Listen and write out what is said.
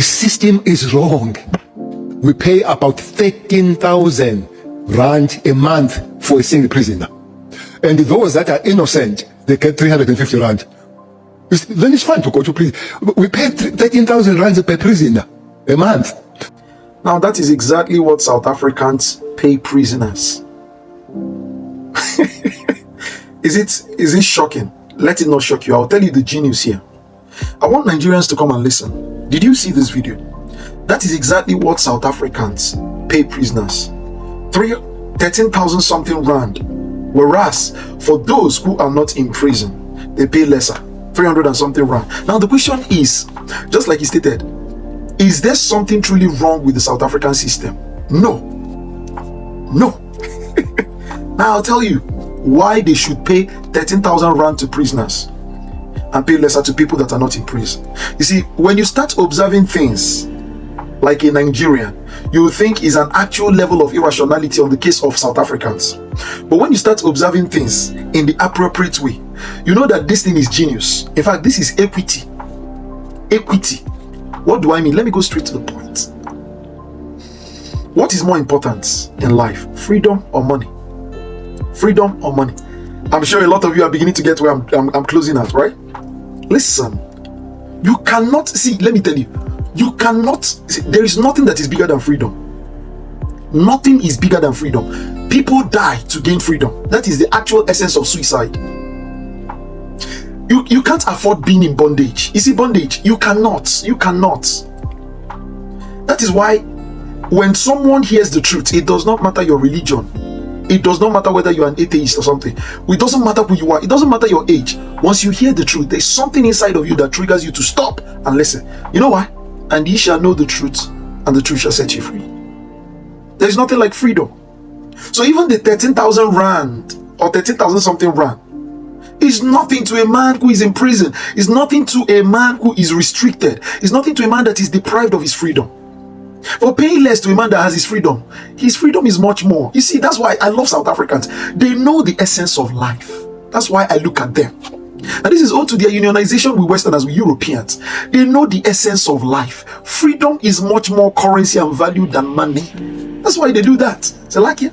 The system is wrong. We pay about 13,000 rand a month for a single prisoner. And those that are innocent, they get 350 rand. Then it's fine to go to prison. We pay 13,000 rand per prisoner a month. Now that is exactly what South Africans pay prisoners. Is it shocking? Let it not shock you. I'll tell you the genius here. I want Nigerians to come and listen. Did you see this video? That is exactly what South Africans pay prisoners. 13,000 something rand. Whereas for those who are not in prison, they pay lesser, 300 and something rand. Now the question is, just like he stated, is there something truly wrong with the South African system? No. No. Now I'll tell you why they should pay 13,000 rand to prisoners and pay lesser to people that are not in prison. You see, when you start observing things like a Nigerian, you will think is an actual level of irrationality on the case of South Africans. But when you start observing things in the appropriate way, you know that this thing is genius. In fact, this is equity. Equity. What do I mean? Let me go straight to the point. What is more important in life? Freedom or money? Freedom or money? I'm sure a lot of you are beginning to get where I'm closing at, right? Listen, you cannot see, let me tell you, you cannot see, there is nothing that is bigger than freedom. Nothing is bigger than freedom. People die to gain freedom. That is the actual essence of suicide. You can't afford being in bondage. You see, bondage, you cannot. That is why when someone hears the truth, it does not matter your religion. It does not matter whether you're an atheist or something. It doesn't matter who you are. It doesn't matter your age. Once you hear the truth, there's something inside of you that triggers you to stop and listen. You know why? And ye shall know the truth, and the truth shall set you free. There's nothing like freedom. So even the 13,000 rand or 13,000 something rand is nothing to a man who is in prison. It's nothing to a man who is restricted. It's nothing to a man that is deprived of his freedom. For paying less to a man that has his freedom is much more. You see, that's why I love South Africans. They know the essence of life. That's why I look at them. And this is owed to their unionization with Westerners, with Europeans. They know the essence of life. Freedom is much more currency and value than money. That's why they do that. So like it.